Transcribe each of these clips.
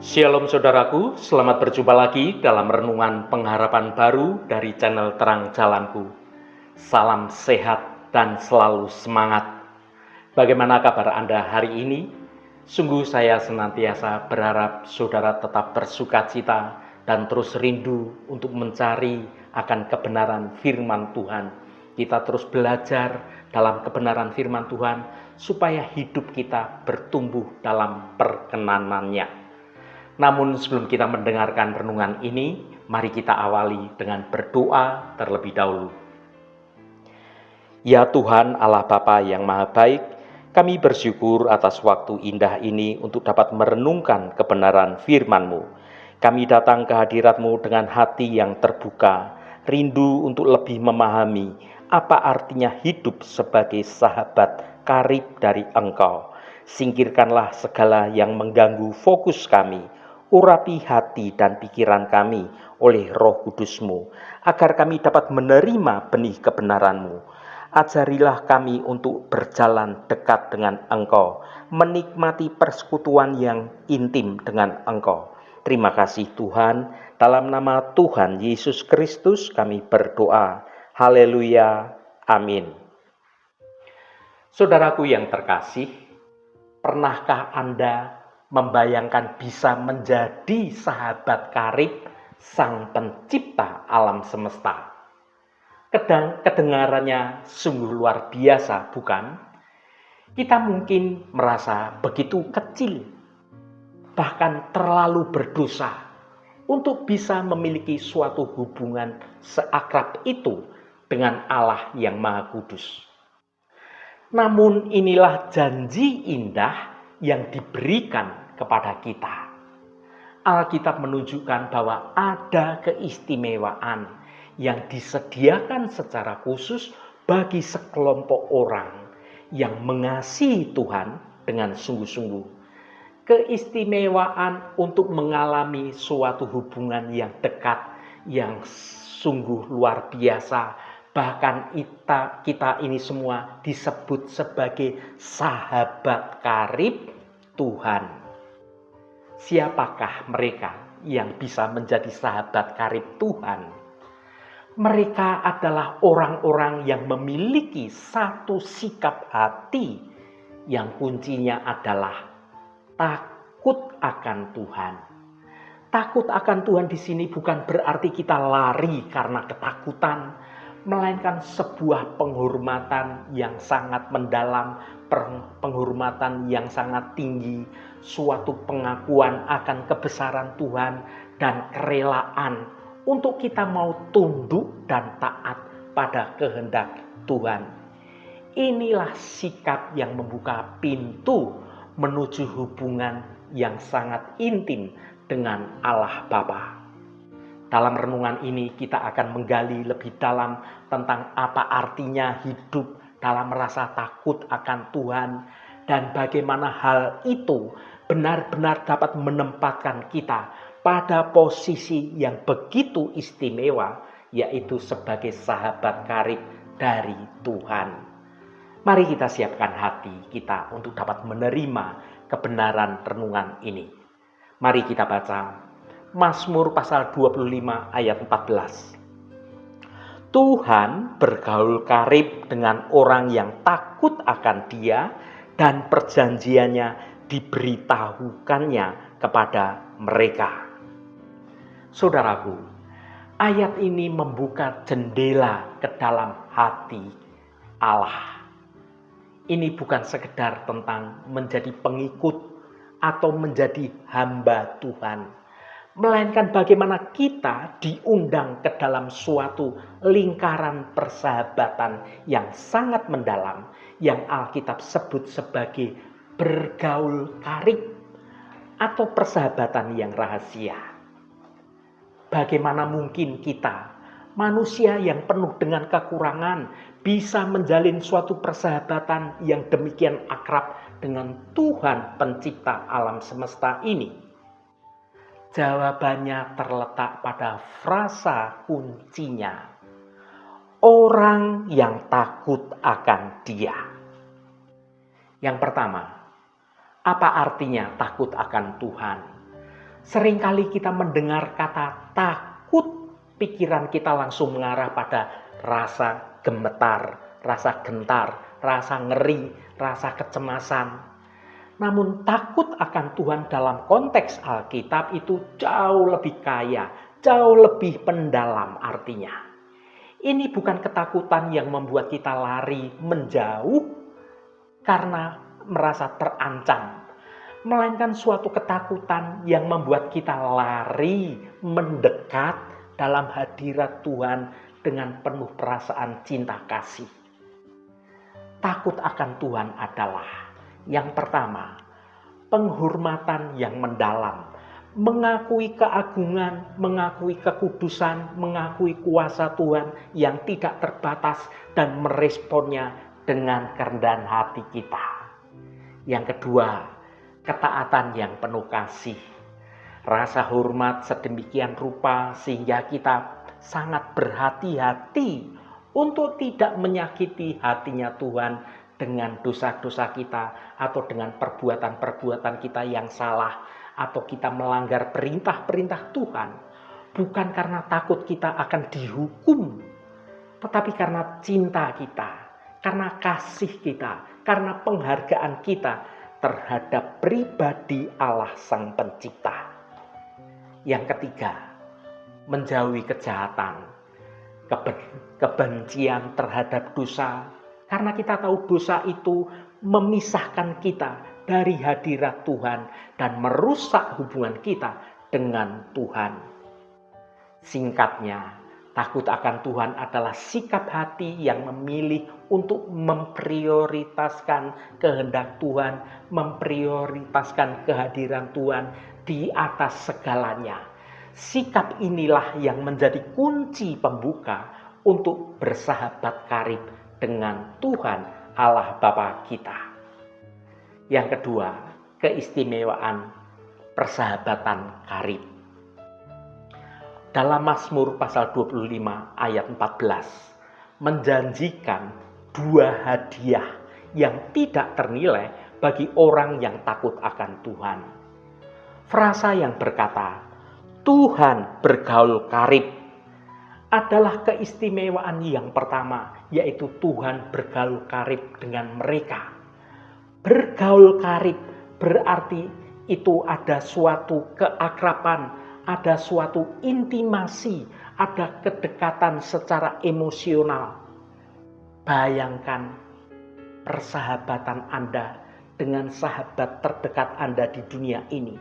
Shalom saudaraku, selamat berjumpa lagi dalam renungan pengharapan baru dari channel Terang Jalanku. Salam sehat dan selalu semangat. Bagaimana kabar Anda hari ini? Sungguh saya senantiasa berharap saudara tetap bersukacita dan terus rindu untuk mencari akan kebenaran firman Tuhan. Kita terus belajar dalam kebenaran firman Tuhan supaya hidup kita bertumbuh dalam perkenanannya. Namun sebelum kita mendengarkan renungan ini, mari kita awali dengan berdoa terlebih dahulu. Ya Tuhan Allah Bapa yang Maha Baik, kami bersyukur atas waktu indah ini untuk dapat merenungkan kebenaran firman-Mu. Kami datang ke hadirat-Mu dengan hati yang terbuka, rindu untuk lebih memahami apa artinya hidup sebagai sahabat karib dari Engkau. Singkirkanlah segala yang mengganggu fokus kami, urapi hati dan pikiran kami oleh Roh Kudus-Mu, agar kami dapat menerima benih kebenaran-Mu. Ajarilah kami untuk berjalan dekat dengan Engkau, menikmati persekutuan yang intim dengan Engkau. Terima kasih Tuhan, dalam nama Tuhan Yesus Kristus kami berdoa. Haleluya, amin. Saudaraku yang terkasih, pernahkah Anda membayangkan bisa menjadi sahabat karib Sang Pencipta alam semesta? Kedengarannya sungguh luar biasa, bukan? Kita mungkin merasa begitu kecil, bahkan terlalu berdosa untuk bisa memiliki suatu hubungan seakrab itu dengan Allah yang Maha Kudus. Namun inilah janji indah yang diberikan kepada kita. Alkitab menunjukkan bahwa ada keistimewaan yang disediakan secara khusus bagi sekelompok orang yang mengasihi Tuhan dengan sungguh-sungguh. Keistimewaan untuk mengalami suatu hubungan yang dekat, yang sungguh luar biasa. Bahkan kita ini semua disebut sebagai sahabat karib Tuhan. Siapakah mereka yang bisa menjadi sahabat karib Tuhan? Mereka adalah orang-orang yang memiliki satu sikap hati yang kuncinya adalah takut akan Tuhan. Takut akan Tuhan di sini bukan berarti kita lari karena ketakutan, melainkan sebuah penghormatan yang sangat mendalam, penghormatan yang sangat tinggi, suatu pengakuan akan kebesaran Tuhan dan kerelaan untuk kita mau tunduk dan taat pada kehendak Tuhan. Inilah sikap yang membuka pintu menuju hubungan yang sangat intim dengan Allah Bapa. Dalam renungan ini kita akan menggali lebih dalam tentang apa artinya hidup dalam rasa takut akan Tuhan dan bagaimana hal itu benar-benar dapat menempatkan kita pada posisi yang begitu istimewa, yaitu sebagai sahabat karib dari Tuhan. Mari kita siapkan hati kita untuk dapat menerima kebenaran renungan ini. Mari kita baca Mazmur pasal 25 ayat 14. Tuhan bergaul karib dengan orang yang takut akan Dia dan perjanjiannya diberitahukannya kepada mereka. Saudaraku, ayat ini membuka jendela ke dalam hati Allah. Ini bukan sekedar tentang menjadi pengikut atau menjadi hamba Tuhan, melainkan bagaimana kita diundang ke dalam suatu lingkaran persahabatan yang sangat mendalam, yang Alkitab sebut sebagai bergaul karib atau persahabatan yang rahasia. Bagaimana mungkin kita, manusia yang penuh dengan kekurangan, bisa menjalin suatu persahabatan yang demikian akrab dengan Tuhan Pencipta alam semesta ini? Jawabannya terletak pada frasa kuncinya. Orang yang takut akan Dia. Yang pertama, apa artinya takut akan Tuhan? Seringkali kita mendengar kata takut, pikiran kita langsung mengarah pada rasa gemetar, rasa gentar, rasa ngeri, rasa kecemasan. Namun takut akan Tuhan dalam konteks Alkitab itu jauh lebih kaya, jauh lebih mendalam artinya. Ini bukan ketakutan yang membuat kita lari menjauh karena merasa terancam, melainkan suatu ketakutan yang membuat kita lari mendekat dalam hadirat Tuhan dengan penuh perasaan cinta kasih. Takut akan Tuhan adalah yang pertama, penghormatan yang mendalam, mengakui keagungan, mengakui kekudusan, mengakui kuasa Tuhan yang tidak terbatas dan meresponnya dengan kerendahan hati kita. Yang kedua, ketaatan yang penuh kasih. Rasa hormat sedemikian rupa sehingga kita sangat berhati-hati untuk tidak menyakiti hatinya Tuhan dengan dosa-dosa kita atau dengan perbuatan-perbuatan kita yang salah atau kita melanggar perintah-perintah Tuhan. Bukan karena takut kita akan dihukum, tetapi karena cinta kita, karena kasih kita, karena penghargaan kita terhadap pribadi Allah Sang Pencipta. Yang ketiga, menjauhi kejahatan, kebencian terhadap dosa, karena kita tahu dosa itu memisahkan kita dari hadirat Tuhan dan merusak hubungan kita dengan Tuhan. Singkatnya, takut akan Tuhan adalah sikap hati yang memilih untuk memprioritaskan kehendak Tuhan, memprioritaskan kehadiran Tuhan di atas segalanya. Sikap inilah yang menjadi kunci pembuka untuk bersahabat karib dengan Tuhan Allah Bapa kita. Yang kedua, keistimewaan persahabatan karib. Dalam Mazmur pasal 25 ayat 14 menjanjikan dua hadiah yang tidak ternilai bagi orang yang takut akan Tuhan. Frasa yang berkata, Tuhan bergaul karib adalah keistimewaan yang pertama, yaitu Tuhan bergaul karib dengan mereka. Bergaul karib berarti itu ada suatu keakraban, ada suatu intimasi, ada kedekatan secara emosional. Bayangkan persahabatan Anda dengan sahabat terdekat Anda di dunia ini.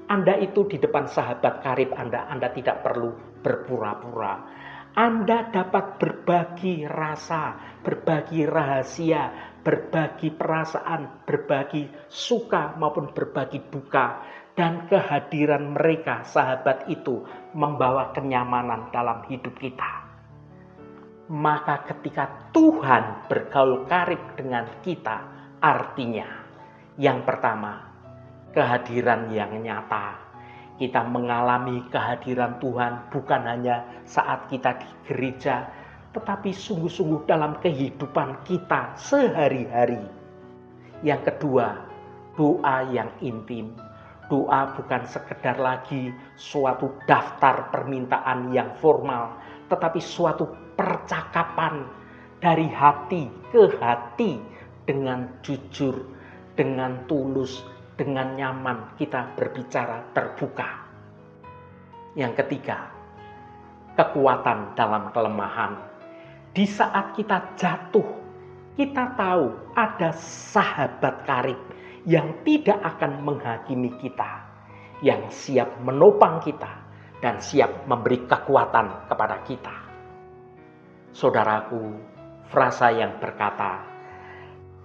Anda itu di depan sahabat karib Anda tidak perlu berpura-pura. Anda dapat berbagi rasa, berbagi rahasia, berbagi perasaan, berbagi suka maupun berbagi duka. Dan kehadiran mereka, sahabat itu, membawa kenyamanan dalam hidup kita. Maka ketika Tuhan bergaul karib dengan kita, artinya yang pertama, kehadiran yang nyata. Kita mengalami kehadiran Tuhan bukan hanya saat kita di gereja, tetapi sungguh-sungguh dalam kehidupan kita sehari-hari. Yang kedua, doa yang intim. Doa bukan sekedar lagi suatu daftar permintaan yang formal, tetapi suatu percakapan dari hati ke hati dengan jujur, dengan tulus, dengan nyaman kita berbicara terbuka. Yang ketiga, kekuatan dalam kelemahan. Di saat kita jatuh, kita tahu ada sahabat karib yang tidak akan menghakimi kita, yang siap menopang kita dan siap memberi kekuatan kepada kita. Saudaraku, frasa yang berkata,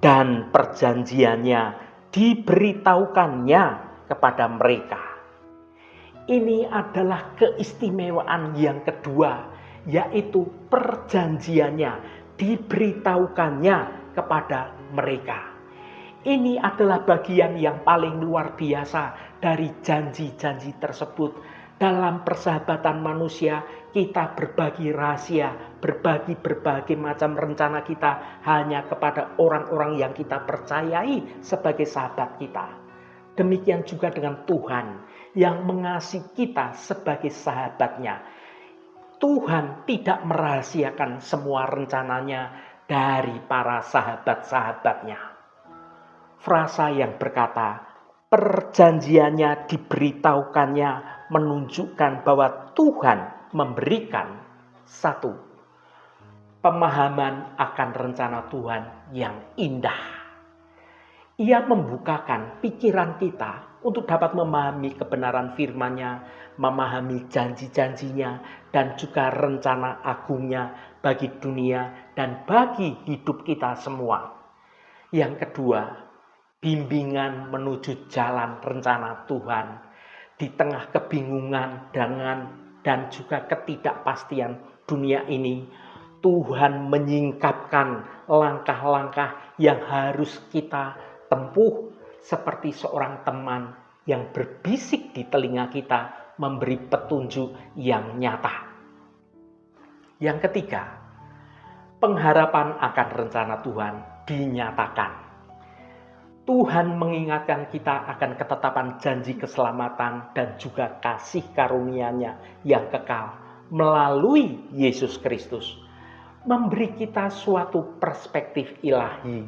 dan perjanjiannya diberitahukannya kepada mereka. Ini adalah keistimewaan yang kedua, yaitu perjanjiannya diberitahukannya kepada mereka. Ini adalah bagian yang paling luar biasa dari janji-janji tersebut. Dalam persahabatan manusia, kita berbagi rahasia, berbagi berbagai macam rencana kita hanya kepada orang-orang yang kita percayai sebagai sahabat kita. Demikian juga dengan Tuhan yang mengasihi kita sebagai sahabatnya. Tuhan tidak merahasiakan semua rencananya dari para sahabat-sahabatnya. Frasa yang berkata, perjanjiannya diberitahukannya menunjukkan bahwa Tuhan memberikan satu pemahaman akan rencana Tuhan yang indah. Ia membukakan pikiran kita untuk dapat memahami kebenaran firman-Nya, memahami janji-janjinya, dan juga rencana agungnya bagi dunia dan bagi hidup kita semua. Yang kedua, bimbingan menuju jalan rencana Tuhan. Di tengah kebingungan dan juga ketidakpastian dunia ini, Tuhan menyingkapkan langkah-langkah yang harus kita tempuh seperti seorang teman yang berbisik di telinga kita, memberi petunjuk yang nyata. Yang ketiga, pengharapan akan rencana Tuhan dinyatakan. Tuhan mengingatkan kita akan ketetapan janji keselamatan dan juga kasih karunia-Nya yang kekal melalui Yesus Kristus, memberi kita suatu perspektif ilahi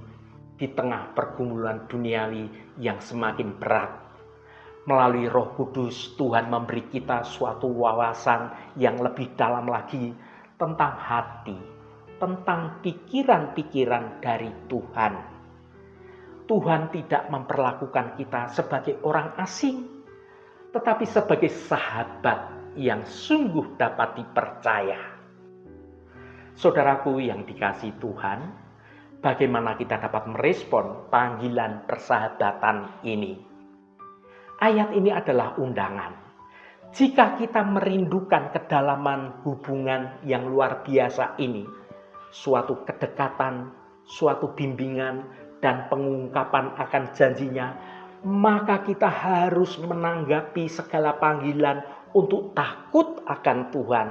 di tengah pergumulan duniawi yang semakin berat. Melalui Roh Kudus, Tuhan memberi kita suatu wawasan yang lebih dalam lagi tentang hati, tentang pikiran-pikiran dari Tuhan. Tuhan tidak memperlakukan kita sebagai orang asing, tetapi sebagai sahabat yang sungguh dapat dipercaya. Saudaraku yang dikasihi Tuhan, bagaimana kita dapat merespon panggilan persahabatan ini? Ayat ini adalah undangan. Jika kita merindukan kedalaman hubungan yang luar biasa ini, suatu kedekatan, suatu bimbingan, dan pengungkapan akan janjinya, maka kita harus menanggapi segala panggilan untuk takut akan Tuhan.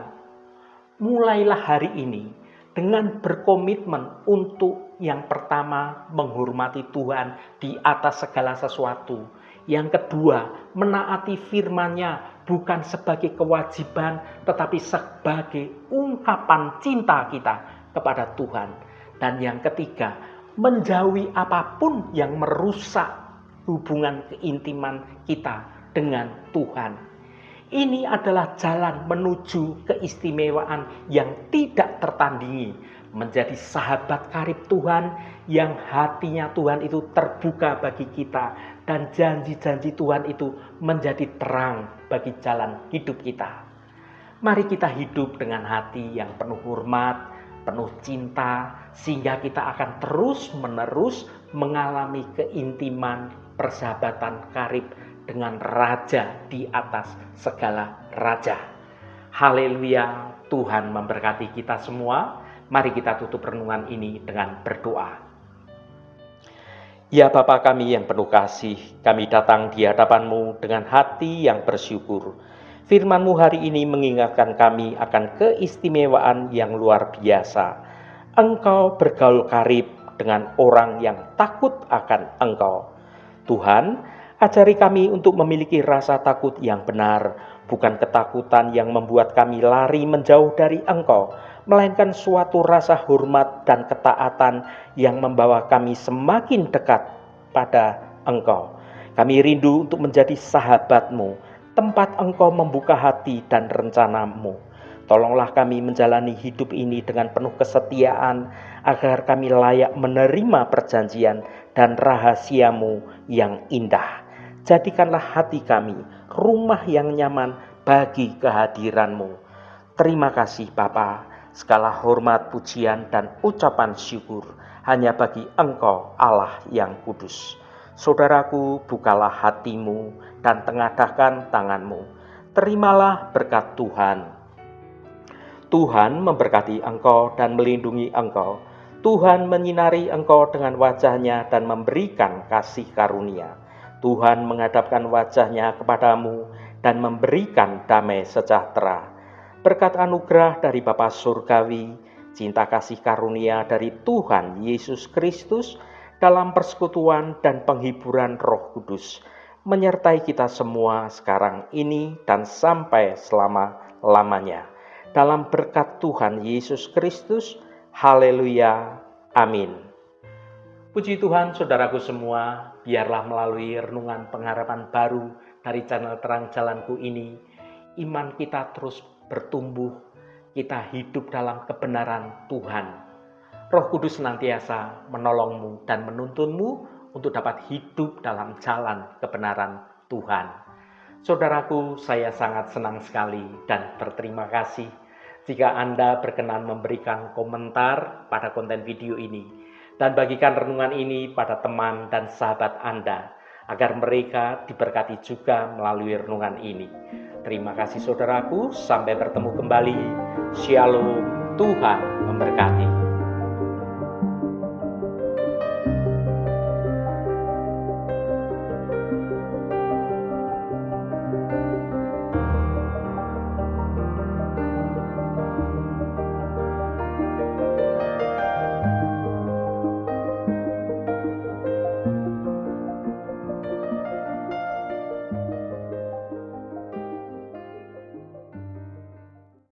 Mulailah hari ini dengan berkomitmen untuk yang pertama menghormati Tuhan di atas segala sesuatu. Yang kedua, menaati firman-Nya bukan sebagai kewajiban tetapi sebagai ungkapan cinta kita kepada Tuhan. Dan yang ketiga, menjauhi apapun yang merusak hubungan keintiman kita dengan Tuhan. Ini adalah jalan menuju keistimewaan yang tidak tertandingi, menjadi sahabat karib Tuhan yang hatinya Tuhan itu terbuka bagi kita, dan janji-janji Tuhan itu menjadi terang bagi jalan hidup kita. Mari kita hidup dengan hati yang penuh hormat, penuh cinta, sehingga kita akan terus-menerus mengalami keintiman persahabatan karib dengan Raja di atas segala raja. Haleluya, Tuhan memberkati kita semua. Mari kita tutup renungan ini dengan berdoa. Ya Bapa kami yang penuh kasih, kami datang di hadapan-Mu dengan hati yang bersyukur. Firman-Mu hari ini mengingatkan kami akan keistimewaan yang luar biasa. Engkau bergaul karib dengan orang yang takut akan Engkau. Tuhan, ajari kami untuk memiliki rasa takut yang benar, bukan ketakutan yang membuat kami lari menjauh dari Engkau, melainkan suatu rasa hormat dan ketaatan yang membawa kami semakin dekat pada Engkau. Kami rindu untuk menjadi sahabat-Mu, tempat Engkau membuka hati dan rencana-Mu. Tolonglah kami menjalani hidup ini dengan penuh kesetiaan, agar kami layak menerima perjanjian dan rahasia-Mu yang indah. Jadikanlah hati kami rumah yang nyaman bagi kehadiran-Mu. Terima kasih Bapa, segala hormat, pujian, dan ucapan syukur hanya bagi Engkau Allah yang kudus. Saudaraku, bukalah hatimu dan tengadahkan tanganmu. Terimalah berkat Tuhan. Tuhan memberkati engkau dan melindungi engkau. Tuhan menyinari engkau dengan wajah-Nya dan memberikan kasih karunia. Tuhan menghadapkan wajah-Nya kepadamu dan memberikan damai sejahtera. Berkat anugerah dari Bapa Surgawi, cinta kasih karunia dari Tuhan Yesus Kristus, dalam persekutuan dan penghiburan Roh Kudus, menyertai kita semua sekarang ini dan sampai selama-lamanya. Dalam berkat Tuhan Yesus Kristus, haleluya, amin. Puji Tuhan, saudaraku semua, biarlah melalui renungan pengharapan baru dari channel Terang Jalanku ini, iman kita terus bertumbuh, kita hidup dalam kebenaran Tuhan. Roh Kudus senantiasa menolongmu dan menuntunmu untuk dapat hidup dalam jalan kebenaran Tuhan. Saudaraku, saya sangat senang sekali dan berterima kasih jika Anda berkenan memberikan komentar pada konten video ini dan bagikan renungan ini pada teman dan sahabat Anda agar mereka diberkati juga melalui renungan ini. Terima kasih saudaraku, sampai bertemu kembali. Shalom, Tuhan memberkati.